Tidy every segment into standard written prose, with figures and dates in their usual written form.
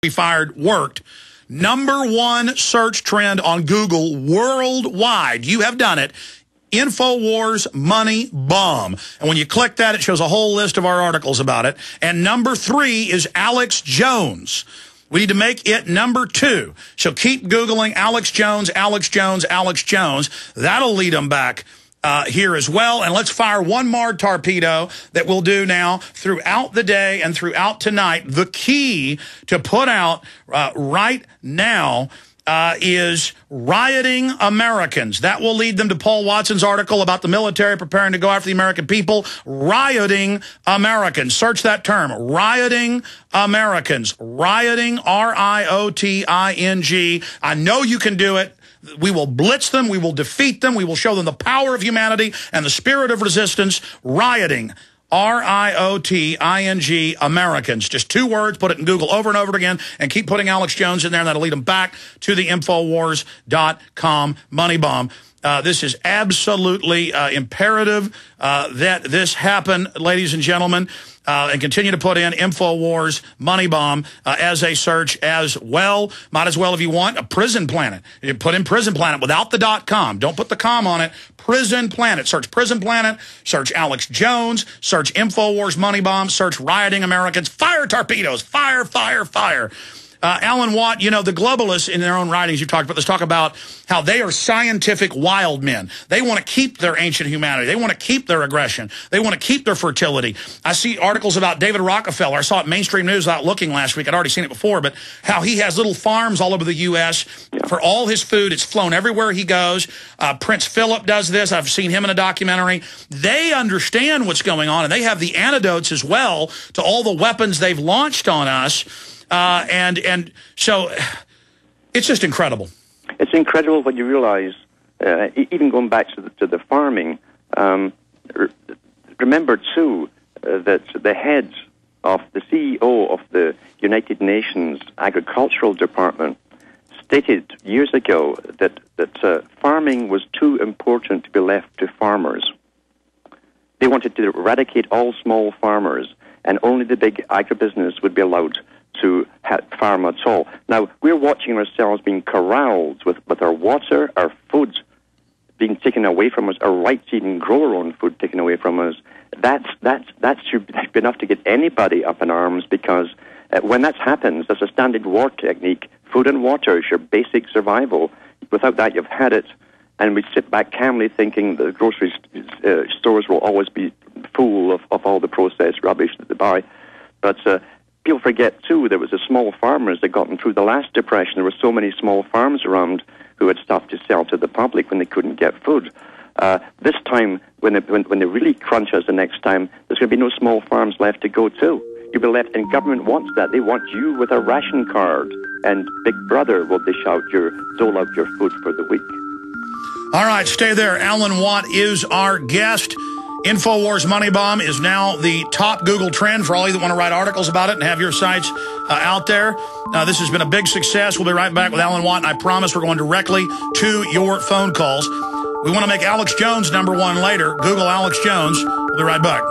we fired worked. #1 search trend on Google worldwide. You have done it. InfoWars Money Bomb. And when you click that, it shows a whole list of our articles about it. And #3 is Alex Jones. We need to make it #2. So keep Googling Alex Jones, Alex Jones, Alex Jones. That'll lead them back here as well. And let's fire one more torpedo that we'll do now throughout the day and throughout tonight. The key to put out right now is rioting Americans. That will lead them to Paul Watson's article about the military preparing to go after the American people. Rioting Americans. Search that term. Rioting Americans. Rioting, R-I-O-T-I-N-G. I know you can do it. We will blitz them. We will defeat them. We will show them the power of humanity and the spirit of resistance. Rioting. R-I-O-T-I-N-G, Americans. Just 2 words. Put it in Google over and over again and keep putting Alex Jones in there, and that'll lead them back to the Infowars.com money bomb. This is absolutely imperative that this happen, ladies and gentlemen, and continue to put in Infowars Money Bomb as a search as well. Might as well, if you want, a Prison Planet. You put in Prison Planet without the .com. Don't put the com on it. Prison Planet. Search Prison Planet. Search Alex Jones. Search Infowars Money Bomb. Search Rioting Americans. Fire torpedoes. Fire, fire, fire. Alan Watt, you know, the globalists in their own writings you've talked about, let's talk about how they are scientific wild men. They want to keep their ancient humanity. They want to keep their aggression. They want to keep their fertility. I see articles about David Rockefeller. I saw it mainstream news without looking last week. I'd already seen it before, but how he has little farms all over the U.S. for all his food. It's flown everywhere he goes. Prince Philip does this. I've seen him in a documentary. They understand what's going on, and they have the antidotes as well to all the weapons they've launched on us. And so it's just incredible. It's incredible when you realize, even going back to the farming, remember too that the head of the CEO of the United Nations Agricultural Department stated years ago that farming was too important to be left to farmers. They wanted to eradicate all small farmers, and only the big agribusiness would be allowed to farm at all. Now, we're watching ourselves being corralled with our water, our food being taken away from us, our right to even grow our own food taken away from us. That should be enough to get anybody up in arms, because when that happens, that's a standard war technique. Food and water is your basic survival. Without that, you've had it. And we sit back calmly thinking the grocery stores will always be full of all the processed rubbish that they buy. But people forget, too, there was the small farmers that got them through the last depression. There were so many small farms around who had stuff to sell to the public when they couldn't get food. This time, when they really crunch us the next time, there's going to be no small farms left to go to. You'll be left, and government wants that. They want you with a ration card, and Big Brother will dole out your food for the week. All right, stay there. Alan Watt is our guest. Infowars Money Bomb is now the top Google trend for all you that want to write articles about it and have your sites out there. This has been a big success. We'll be right back with Alan Watt, and I promise we're going directly to your phone calls. We want to make Alex Jones #1 later. Google Alex Jones. We'll be right back.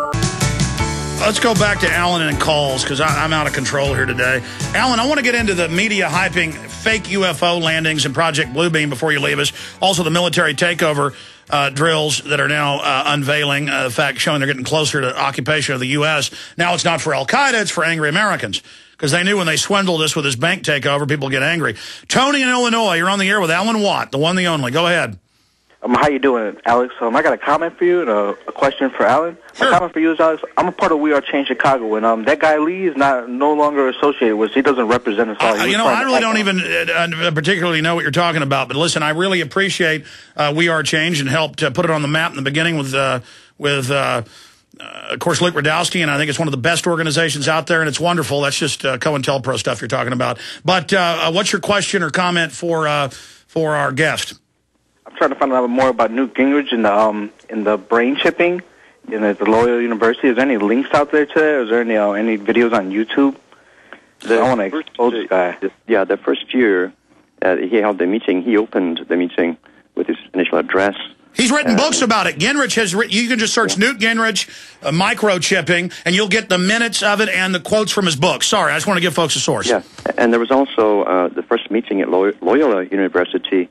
Let's go back to Alan and calls, because I'm out of control here today. Alan, I want to get into the media hyping fake UFO landings and Project Bluebeam before you leave us. Also the military takeover drills that are now unveiling the fact showing they're getting closer to occupation of the U.S. Now it's not for Al-Qaeda, it's for angry Americans, because they knew when they swindled us with this bank takeover, people get angry. Tony in Illinois, you're on the air with Alan Watt, the one, the only. Go ahead. How you doing, Alex? I got a comment for you and a question for Alan. Sure. My comment for you is, Alex, I'm a part of We Are Change Chicago, and that guy Lee is no longer associated with us. He doesn't represent us all. I really don't even particularly know what you're talking about, but listen, I really appreciate We Are Change and helped put it on the map in the beginning with of course, Luke Radowski, and I think it's one of the best organizations out there, and it's wonderful. That's just COINTELPRO stuff you're talking about. But what's your question or comment for our guest? I'm trying to find out more about Newt Gingrich and the brain chipping at the Loyola University. Is there any links out there to that? Is there any videos on YouTube? I want to expose this guy. Yeah, the first year he held the meeting, he opened the meeting with his initial address. He's written books about it. Gingrich has written, you can just search Newt Gingrich microchipping, and you'll get the minutes of it and the quotes from his book. Sorry, I just want to give folks a source. Yeah, and there was also the first meeting at Loyola University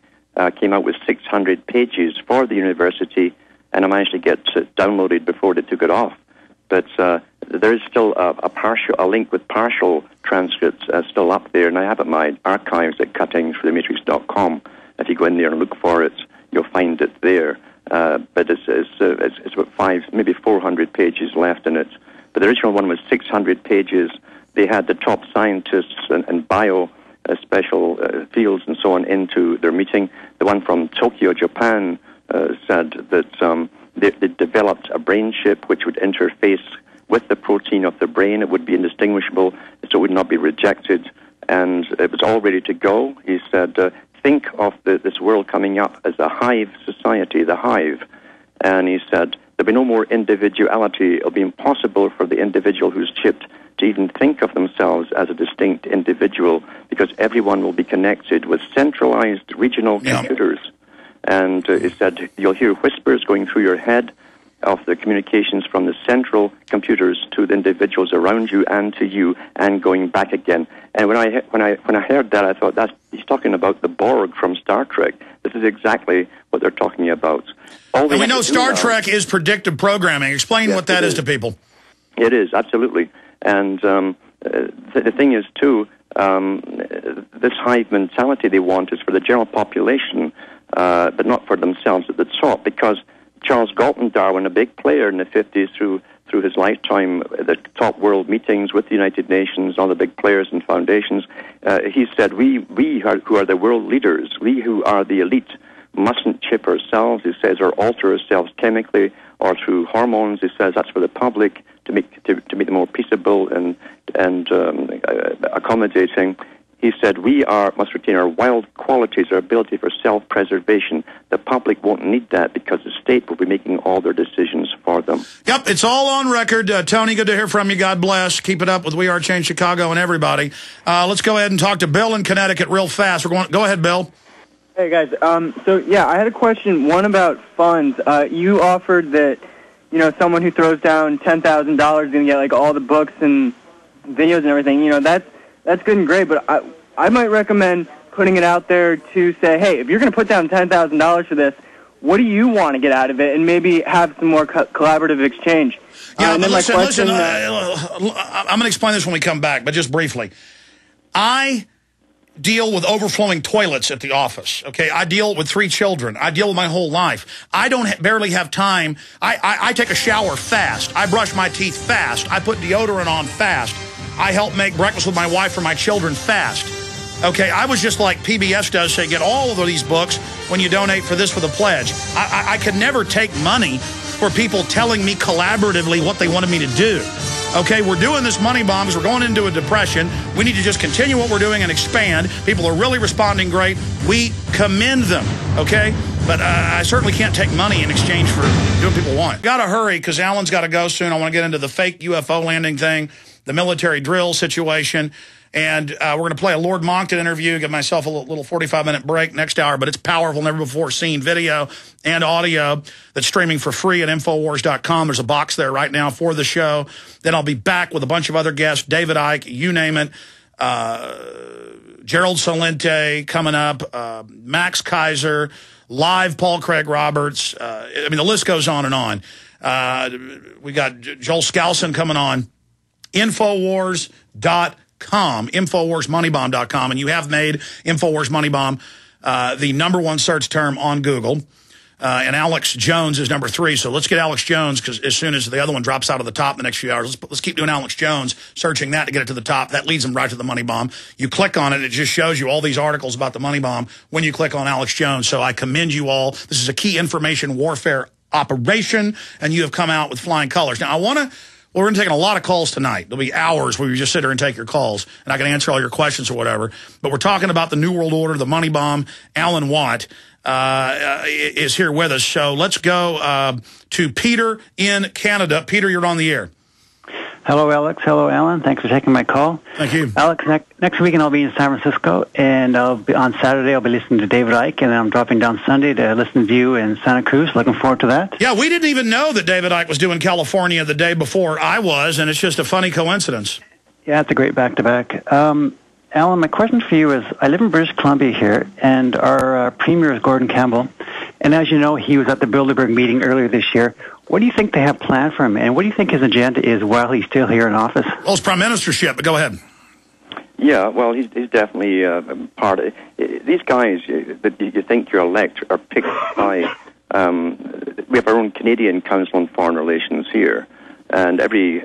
came out with 600 pages for the university, and I managed to get it downloaded before they took it off. But there is still a link with partial transcripts still up there, and I have it in my archives at cuttingsforthematrix.com. If you go in there and look for it, you'll find it there. But it's about 5, maybe 400 pages left in it. But the original one was 600 pages. They had the top scientists and bio special fields and so on into their meeting. The one from Tokyo, Japan, said that they developed a brain chip which would interface with the protein of the brain. It would be indistinguishable, so it would not be rejected. And it was all ready to go. He said, think of this world coming up as a hive society, the hive. And he said, there'll be no more individuality. It'll be impossible for the individual who's chipped to even think of themselves as a distinct individual, because everyone will be connected with centralized regional computers. And he said, you'll hear whispers going through your head of the communications from the central computers to the individuals around you and to you, and going back again. And when I heard that, I thought he's talking about the Borg from Star Trek. This is exactly what they're talking about. And we know Star Trek is predictive programming. Explain what that is to people. It is, absolutely. And the thing is, too, this hive mentality they want is for the general population, but not for themselves at the top, because Charles Galton Darwin, a big player in the 50s through his lifetime, the top world meetings with the United Nations, all the big players and foundations, he said, we who are the world leaders, we who are the elite, mustn't chip ourselves, he says, or alter ourselves chemically or through hormones. He says that's for the public to make them more peaceable and accommodating. He said, we must retain our wild qualities, our ability for self-preservation. The public won't need that because the state will be making all their decisions for them. Yep, it's all on record. Tony, good to hear from you. God bless. Keep it up with We Are Change Chicago and everybody. Let's go ahead and talk to Bill in Connecticut real fast. Go ahead, Bill. Hey, guys. I had a question, one about funds. You offered that, someone who throws down $10,000 is going to get, like, all the books and videos and everything. That's good and great, but I might recommend putting it out there to say, hey, if you're going to put down $10,000 for this, what do you want to get out of it, and maybe have some more collaborative exchange. Yeah, but listen, I'm going to explain this when we come back, but just briefly. I deal with overflowing toilets at the office, okay? I deal with 3 children. I deal with my whole life. I don't barely have time. I take a shower fast. I brush my teeth fast. I put deodorant on fast. I help make breakfast with my wife for my children fast. Okay, I was just like PBS does, say, get all of these books when you donate for this for the pledge. I could never take money for people telling me collaboratively what they wanted me to do. Okay, we're doing this money bomb because we're going into a depression. We need to just continue what we're doing and expand. People are really responding great. We commend them, okay? But I certainly can't take money in exchange for doing what people want. Got to hurry because Alan's got to go soon. I want to get into the fake UFO landing thing, the military drill situation. And we're going to play a Lord Monckton interview, give myself a little 45-minute break next hour, but it's powerful, never-before-seen video and audio that's streaming for free at Infowars.com. There's a box there right now for the show. Then I'll be back with a bunch of other guests, David Icke, you name it, Gerald Salente coming up, Max Kaiser, live Paul Craig Roberts. The list goes on and on. We got Joel Skousen coming on, Infowars.com. InfoWarsMoneyBomb.com, and you have made InfoWars Money Bomb the #1 search term on Google. And Alex Jones is #3, so let's get Alex Jones, because as soon as the other one drops out of the top in the next few hours, let's keep doing Alex Jones, searching that to get it to the top. That leads them right to the Money Bomb. You click on it, it just shows you all these articles about the Money Bomb when you click on Alex Jones. So I commend you all. This is a key information warfare operation, and you have come out with flying colors. Now, we're going to take a lot of calls tonight. There'll be hours where we just sit here and take your calls, and I can answer all your questions or whatever. But we're talking about the New World Order, the Money Bomb. Alan Watt is here with us. So let's go to Peter in Canada. Peter, you're on the air. Hello, Alex. Hello, Alan. Thanks for taking my call. Thank you. Alex, next weekend I'll be in San Francisco, and on Saturday I'll be listening to David Icke, and I'm dropping down Sunday to listen to you in Santa Cruz. Looking forward to that. Yeah, we didn't even know that David Icke was doing California the day before I was, and it's just a funny coincidence. Yeah, it's a great back-to-back. Alan, my question for you is, I live in British Columbia here, and our premier is Gordon Campbell, and as you know, he was at the Bilderberg meeting earlier this year. What do you think they have planned for him, and what do you think his agenda is while he's still here in office? Well, it's prime ministership, but go ahead. Yeah, well, he's definitely part of it. These guys that you think you elect are picked by... we have our own Canadian Council on Foreign Relations here, and every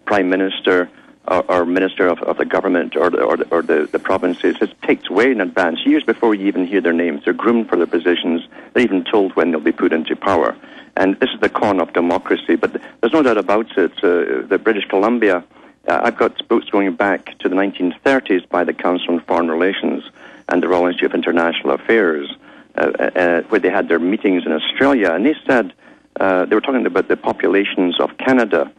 prime minister or minister of the government or the provinces is picked way in advance, years before you even hear their names. They're groomed for their positions. They're even told when they'll be put into power. And this is the con of democracy, but there's no doubt about it. The British Columbia, I've got books going back to the 1930s by the Council on Foreign Relations and the Royal Institute of International Affairs, where they had their meetings in Australia, and they said, they were talking about the populations of Canada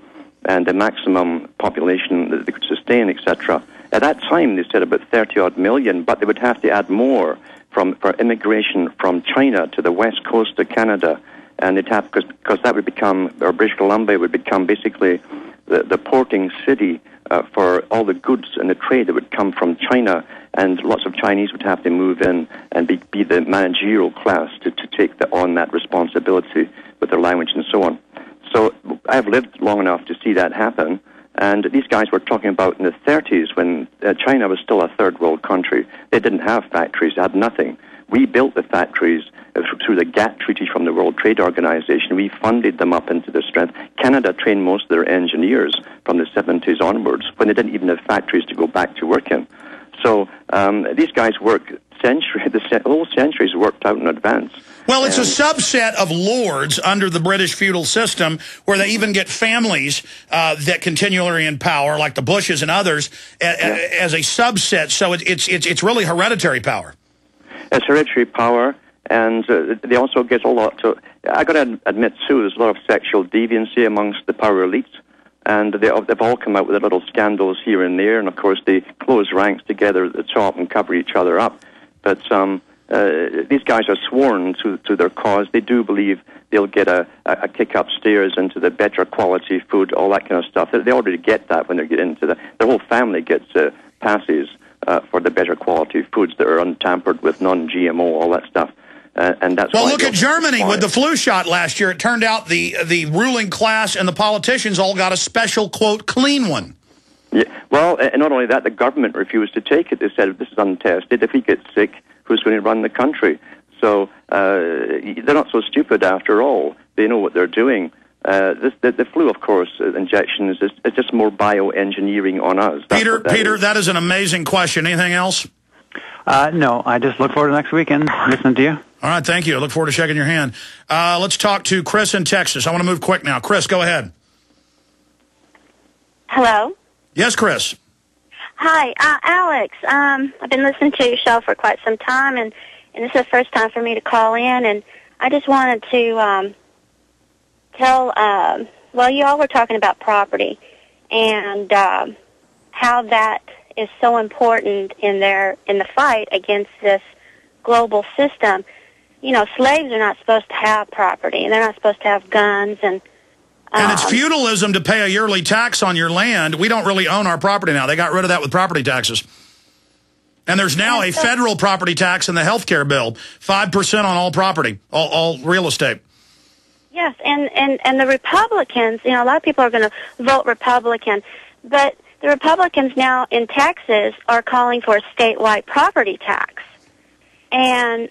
and the maximum population that they could sustain, etc. At that time, they said about 30-odd million, but they would have to add more for immigration from China to the west coast of Canada. And they'd have, because that would become, or British Columbia would become basically the porting city for all the goods and the trade that would come from China, and lots of Chinese would have to move in and be the managerial class to take on that responsibility with their language and so on. So I've lived long enough to see that happen, and these guys were talking about in the 30s when China was still a third world country. They didn't have factories, they had nothing. We built the factories through the GATT Treaty from the World Trade Organization. We funded them up into their strength. Canada trained most of their engineers from the 70s onwards when they didn't even have factories to go back to work in. So these guys work the whole centuries worked out in advance. Well, it's a subset of lords under the British feudal system where they even get families that continually in power, like the Bushes and others, as a subset. So it's really hereditary power. It's hereditary power, and they also get a lot to... I got to admit, too, there's a lot of sexual deviancy amongst the power elites, and they've all come out with little scandals here and there, and of course they close ranks together at the top and cover each other up. But these guys are sworn to their cause. They do believe they'll get a kick upstairs into the better quality food, all that kind of stuff. They already get that when they get into their whole family gets passes for the better quality foods that are untampered with, non-GMO, all that stuff. And that's well, look at Germany with the flu shot last year. It turned out the ruling class and the politicians all got a special, quote, clean one. Yeah. Well, and not only that, the government refused to take it. They said, this is untested. If he gets sick, who's going to run the country? So they're not so stupid after all. They know what they're doing. The flu, of course, injections is just more bioengineering on us. Peter, that is an amazing question. Anything else? No, I just look forward to next weekend listening to you. All right, thank you. I look forward to shaking your hand. Let's talk to Chris in Texas. I want to move quick now. Chris, go ahead. Hello? Yes, Chris. Hi, Alex. I've been listening to your show for quite some time, and this is the first time for me to call in, and I just wanted to tell, well, you all were talking about property and how that is so important in the fight against this global system. You know, slaves are not supposed to have property, and they're not supposed to have guns, and it's feudalism to pay a yearly tax on your land. We don't really own our property now. They got rid of that with property taxes. And there's now a federal property tax in the health care bill, 5% on all property, all real estate. Yes, and the Republicans, you know, a lot of people are going to vote Republican, but the Republicans now in Texas are calling for a statewide property tax. And,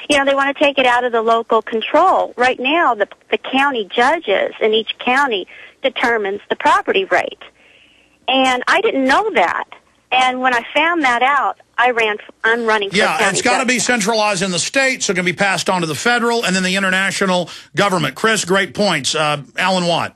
you know, they want to take it out of the local control. Right now, the county judges in each county determines the property rate. And I didn't know that. And when I found that out, I'm running for county Yeah, it's got to be centralized in the state, so it can be passed on to the federal and then the international government. Chris, great points. Alan Watt.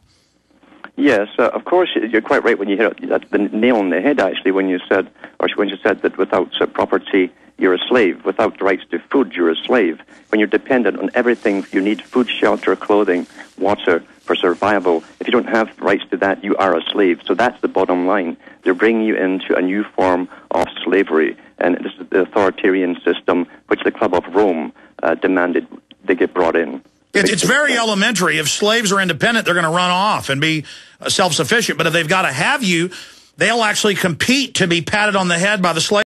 Yes, of course, you're quite right when you hit the nail on the head, actually, when you said that without property, you're a slave. Without the rights to food, you're a slave. When you're dependent on everything you need, food, shelter, clothing, water for survival. If you don't have rights to that, you are a slave. So that's the bottom line. They're bringing you into a new form of slavery, and this is the authoritarian system which the Club of Rome demanded they get brought in. It's very elementary. If slaves are independent, they're going to run off and be self-sufficient. But if they've got to have you, they'll actually compete to be patted on the head by the slave.